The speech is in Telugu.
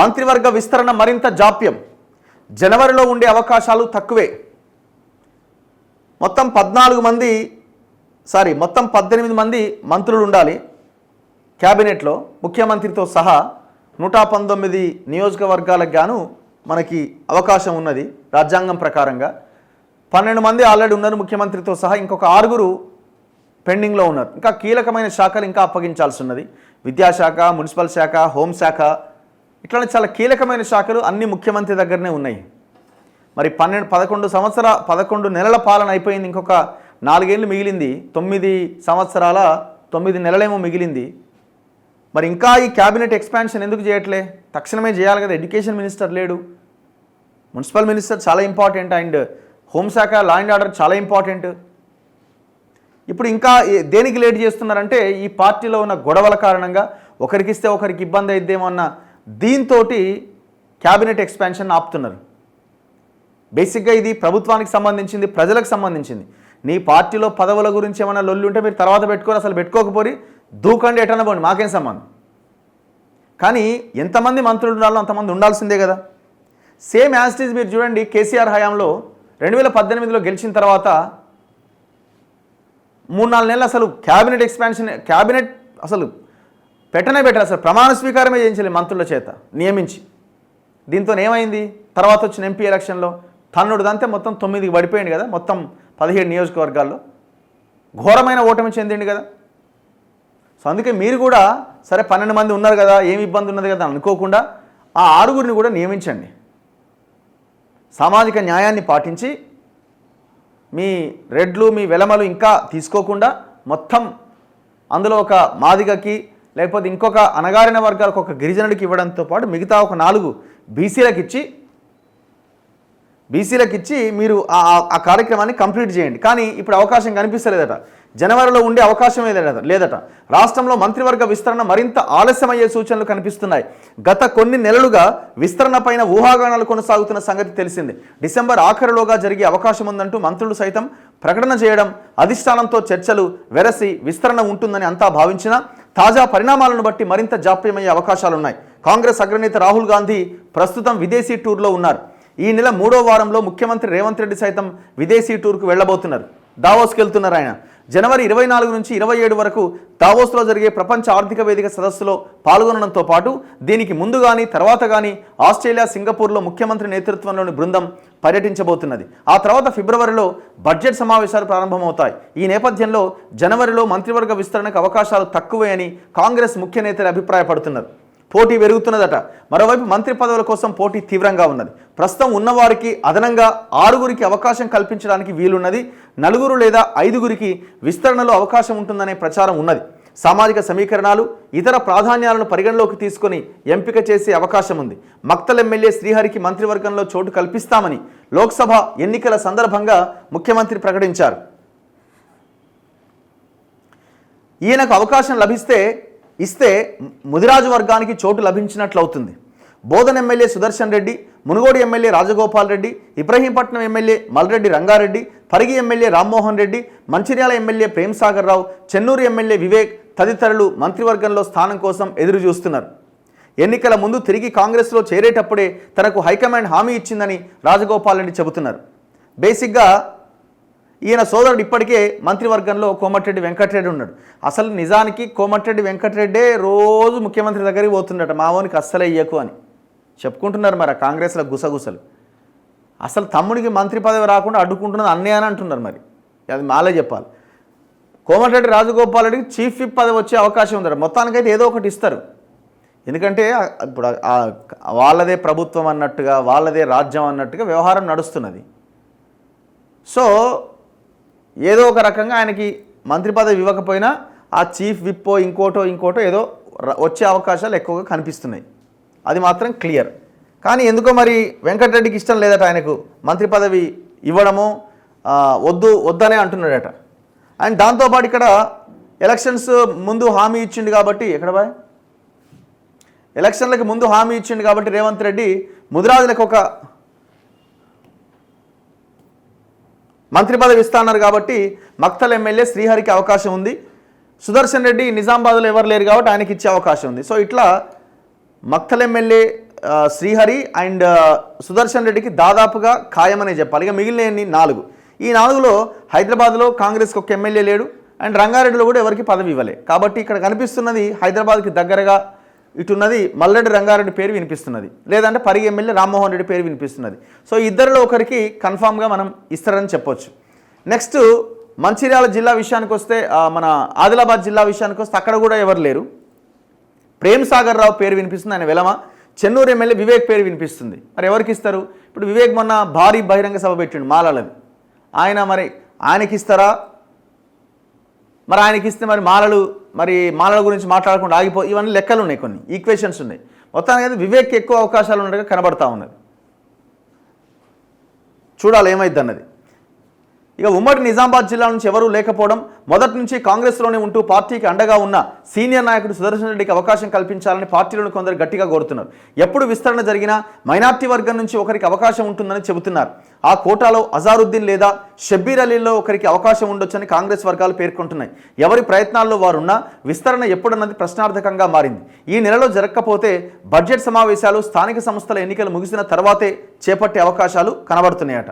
మంత్రివర్గ విస్తరణ మరింత జాప్యం, జనవరిలో ఉండే అవకాశాలు తక్కువే. మొత్తం 18 మంది మంత్రులు ఉండాలి క్యాబినెట్లో, ముఖ్యమంత్రితో సహా 119 నియోజకవర్గాలకు గాను మనకి అవకాశం ఉన్నది రాజ్యాంగం ప్రకారంగా. 12 మంది ఆల్రెడీ ఉన్నారు ముఖ్యమంత్రితో సహా, ఇంకొక 6 పెండింగ్లో ఉన్నారు. ఇంకా కీలకమైన శాఖలు ఇంకా అప్పగించాల్సి ఉన్నది. విద్యాశాఖ, మున్సిపల్ శాఖ, హోంశాఖ, ఇట్లా చాలా కీలకమైన శాఖలు అన్ని ముఖ్యమంత్రి దగ్గరనే ఉన్నాయి. మరి 11 నెలల పాలన అయిపోయింది, ఇంకొక 4 ఏళ్ళు మిగిలింది, 9 సంవత్సరాల 9 నెలలేమో మిగిలింది. మరి ఇంకా ఈ క్యాబినెట్ ఎక్స్పాన్షన్ ఎందుకు చేయట్లే? తక్షణమే చేయాలి కదా. ఎడ్యుకేషన్ మినిస్టర్ లేడు, మున్సిపల్ మినిస్టర్ చాలా ఇంపార్టెంట్, అండ్ హోంశాఖ, లా అండ్ ఆర్డర్ చాలా ఇంపార్టెంట్. ఇప్పుడు ఇంకా దేనికి లేట్ చేస్తున్నారంటే ఈ పార్టీలో ఉన్న గొడవల కారణంగా ఒకరికిస్తే ఒకరికి ఇబ్బంది అయిద్దేమో అన్న దీంతో క్యాబినెట్ ఎక్స్పాన్షన్ ఆపుతున్నారు. బేసిక్గా ఇది ప్రభుత్వానికి సంబంధించింది, ప్రజలకు సంబంధించింది. నీ పార్టీలో పదవుల గురించి ఏమైనా లొల్లి ఉంటే మీరు తర్వాత పెట్టుకోరు, అసలు పెట్టుకోకపోయి దూకండి, ఎటన్నా పోండి, మాకేం సంబంధం. కానీ ఎంతమంది మంత్రులు ఉండాలో అంతమంది ఉండాల్సిందే కదా. సేమ్ యాజ్ ఇట్ ఈజ్ మీరు చూడండి, కేసీఆర్ హయాంలో 2018లో గెలిచిన తర్వాత 3-4 నెలలు అసలు క్యాబినెట్ ఎక్స్పాన్షన్, క్యాబినెట్ అసలు పెట్టరు, అసలు ప్రమాణ స్వీకారమే చేయించలేదు మంత్రుల చేత నియమించి. దీంతో ఏమైంది? తర్వాత వచ్చిన ఎంపీ ఎలక్షన్లో తన్నుడు దంతే మొత్తం 9కి పడిపోయింది కదా, మొత్తం 17 నియోజకవర్గాల్లో ఘోరమైన ఓటమి చెందింది కదా. సో అందుకే మీరు కూడా సరే 12 మంది ఉన్నారు కదా, ఏమి ఇబ్బంది ఉన్నది కదా అనుకోకుండా ఆ 6 కూడా నియమించండి. సామాజిక న్యాయాన్ని పాటించి మీ రెడ్లు, మీ వెలమలు ఇంకా తీసుకోకుండా మొత్తం అందులో ఒక మాదిగకి లేకపోతే ఇంకొక అణగారిన వర్గాలకు ఒక గిరిజనుడికి ఇవ్వడంతో పాటు మిగతా ఒక 4 బీసీలకు ఇచ్చి మీరు ఆ కార్యక్రమాన్ని కంప్లీట్ చేయండి. కానీ ఇప్పుడు అవకాశం కనిపిస్తలేదట, జనవరిలో ఉండే అవకాశం లేదట. రాష్ట్రంలో మంత్రివర్గ విస్తరణ మరింత ఆలస్యమయ్యే సూచనలు కనిపిస్తున్నాయి. గత కొన్ని నెలలుగా విస్తరణ పైన ఊహాగానాలు కొనసాగుతున్న సంగతి తెలిసింది. డిసెంబర్ ఆఖరులోగా జరిగే అవకాశం ఉందంటూ మంత్రులు సైతం ప్రకటన చేయడం, అధిష్టానంతో చర్చలు వెరసి విస్తరణ ఉంటుందని అంతా భావించినా తాజా పరిణామాలను బట్టి మరింత జాప్యమయ్యే అవకాశాలున్నాయి. కాంగ్రెస్ అగ్రనేత రాహుల్ గాంధీ ప్రస్తుతం విదేశీ టూర్లో ఉన్నారు. ఈ నెల 3వ వారంలో ముఖ్యమంత్రి రేవంత్ రెడ్డి సైతం విదేశీ టూర్కు వెళ్లబోతున్నారు. దావోస్కి వెళ్తున్నారు ఆయన. జనవరి 24 నుంచి 27 వరకు దావోస్లో జరిగే ప్రపంచ ఆర్థిక వేదిక సదస్సులో పాల్గొనడంతో పాటు దీనికి ముందు కానీ తర్వాత కానీ ఆస్ట్రేలియా, సింగపూర్లో ముఖ్యమంత్రి నేతృత్వంలోని బృందం పర్యటించబోతున్నది. ఆ తర్వాత ఫిబ్రవరిలో బడ్జెట్ సమావేశాలు ప్రారంభమవుతాయి. ఈ నేపథ్యంలో జనవరిలో మంత్రివర్గ విస్తరణకు అవకాశాలు తక్కువే అని కాంగ్రెస్ ముఖ్య నేతలు అభిప్రాయపడుతున్నారు. పోటీ పెరుగుతున్నదట. మరోవైపు మంత్రి పదవుల కోసం పోటీ తీవ్రంగా ఉన్నది. ప్రస్తుతం ఉన్నవారికి అదనంగా 6 అవకాశం కల్పించడానికి వీలున్నది. 4 లేదా 5 విస్తరణలో అవకాశం ఉంటుందనే ప్రచారం ఉన్నది. సామాజిక సమీకరణాలు, ఇతర ప్రాధాన్యాలను పరిగణలోకి తీసుకొని ఎంపిక చేసే అవకాశం ఉంది. మక్తల్ ఎమ్మెల్యే శ్రీహరికి మంత్రివర్గంలో చోటు కల్పిస్తామని లోక్సభ ఎన్నికల సందర్భంగా ముఖ్యమంత్రి ప్రకటించారు. ఈయనకు అవకాశం ఇస్తే ముదిరాజు వర్గానికి చోటు లభించినట్లవుతుంది. Bodhan MLA Sudarshan Reddy, Munugode MLA Rajagopal Reddy, Ibrahimpatnam MLA Malreddy Rangareddy, Parigi MLA Rammohan Reddy, Mancherial MLA Premsagar Rao, Chennur MLA Vivek తదితరులు మంత్రివర్గంలో స్థానం కోసం ఎదురు చూస్తున్నారు. ఎన్నికల ముందు తిరిగి కాంగ్రెస్లో చేరేటప్పుడే తనకు హైకమాండ్ హామీ ఇచ్చిందని రాజగోపాల్ రెడ్డి చెబుతున్నారు. బేసిక్గా ఈయన సోదరుడు ఇప్పటికే మంత్రివర్గంలో కోమటిరెడ్డి వెంకటరెడ్డి ఉన్నాడు. అసలు నిజానికి కోమటిరెడ్డి వెంకటరెడ్డే రోజు ముఖ్యమంత్రి దగ్గరికి పోతుండట, మావోనికి అస్సలే ఇయ్యకు అని చెప్పుకుంటున్నారు. మరి కాంగ్రెస్లో గుసగుసలు. అసలు తమ్ముడికి మంత్రి పదవి రాకుండా అడ్డుకుంటున్నది అన్నయ్య అని అంటున్నారు. మరి అది మాలే చెప్పాలి. కోమటిరెడ్డి రాజగోపాల్ రెడ్డికి చీఫ్ విప్ పదవి వచ్చే అవకాశం ఉందట. మొత్తానికైతే ఏదో ఒకటి ఇస్తారు. ఎందుకంటే ఇప్పుడు వాళ్ళదే ప్రభుత్వం అన్నట్టుగా, వాళ్ళదే రాజ్యం అన్నట్టుగా వ్యవహారం నడుస్తున్నది. సో ఏదో ఒక రకంగా ఆయనకి మంత్రి పదవి ఇవ్వకపోయినా ఆ చీఫ్ విప్పో ఇంకోటో ఏదో వచ్చే అవకాశాలు ఎక్కువగా కనిపిస్తున్నాయి. అది మాత్రం క్లియర్. కానీ ఎందుకో మరి వెంకటరెడ్డికి ఇష్టం లేదట ఆయనకు మంత్రి పదవి ఇవ్వడము, వద్దనే అంటున్నాడట. అండ్ దాంతోపాటు ఇక్కడ ఎలక్షన్స్ ముందు హామీ ఇచ్చిండు కాబట్టి ఎలక్షన్లకు ముందు హామీ ఇచ్చిండు కాబట్టి రేవంత్ రెడ్డి ముదిరాజులకు ఒక మంత్రి పదవి ఇస్తున్నారు కాబట్టి మక్తల్ ఎమ్మెల్యే శ్రీహరికి అవకాశం ఉంది. సుదర్శన్ రెడ్డి నిజామాబాద్లో ఎవరు లేరు కాబట్టి ఆయనకి ఇచ్చే అవకాశం ఉంది. సో ఇట్లా మక్తల్ ఎమ్మెల్యే శ్రీహరి అండ్ సుదర్శన్ రెడ్డికి దాదాపుగా ఖాయమనే చెప్పాలి. ఇక మిగిలిన 4 ఈ 4లో హైదరాబాద్లో కాంగ్రెస్కి ఒక ఎమ్మెల్యే లేడు అండ్ రంగారెడ్డిలో కూడా ఎవరికి పదవి ఇవ్వలే. కాబట్టి ఇక్కడ కనిపిస్తున్నది హైదరాబాద్కి దగ్గరగా ఇటున్నది మల్లెడ్డి రంగారెడ్డి పేరు వినిపిస్తున్నది, లేదంటే పరిగి ఎమ్మెల్యే రామ్మోహన్ రెడ్డి పేరు వినిపిస్తున్నది. సో ఇద్దరిలో ఒకరికి కన్ఫామ్గా మనం ఇస్తారని చెప్పొచ్చు. నెక్స్ట్ మంచిర్యాల జిల్లా విషయానికి వస్తే, మన ఆదిలాబాద్ జిల్లా విషయానికి వస్తే అక్కడ కూడా ఎవరు లేరు. ప్రేమ్ సాగర్ రావు పేరు వినిపిస్తుంది, ఆయన వెలమ. చెన్నూరు ఎమ్మెల్యే వివేక్ పేరు వినిపిస్తుంది. మరి ఎవరికి ఇస్తారు? ఇప్పుడు వివేక్ మొన్న భారీ బహిరంగ సభ పెట్టిండు మాలలది, ఆయన మరి ఆయనకి ఇస్తారా? మరి ఆయనకి ఇస్తే మరి మాలల గురించి మాట్లాడకుండా ఇవన్నీ లెక్కలు ఉన్నాయి, కొన్ని ఈక్వేషన్స్ ఉన్నాయి. మొత్తానికి అయితే వివేక్ ఎక్కువ అవకాశాలు ఉన్నట్టుగా కనబడతా ఉన్నది. చూడాలి ఏమైంది అన్నది. ఇక ఉమ్మడి నిజామాబాద్ జిల్లా నుంచి ఎవరూ లేకపోవడం, మొదటి నుంచి కాంగ్రెస్లోనే ఉంటూ పార్టీకి అండగా ఉన్న సీనియర్ నాయకుడు సుదర్శన్ రెడ్డికి అవకాశం కల్పించాలని పార్టీలోని కొందరు గట్టిగా కోరుతున్నారు. ఎప్పుడు విస్తరణ జరిగినా మైనార్టీ వర్గం నుంచి ఒకరికి అవకాశం ఉంటుందని చెబుతున్నారు. ఆ కోటాలో అజారుద్దీన్ లేదా షబ్బీర్ అలీలో ఒకరికి అవకాశం ఉండొచ్చని కాంగ్రెస్ వర్గాలు పేర్కొంటున్నాయి. ఎవరి ప్రయత్నాల్లో వారున్నా విస్తరణ ఎప్పుడన్నది ప్రశ్నార్థకంగా మారింది. ఈ నెలలో జరగకపోతే బడ్జెట్ సమావేశాలు, స్థానిక సంస్థల ఎన్నికలు ముగిసిన తర్వాతే చేపట్టే అవకాశాలు కనబడుతున్నాయట.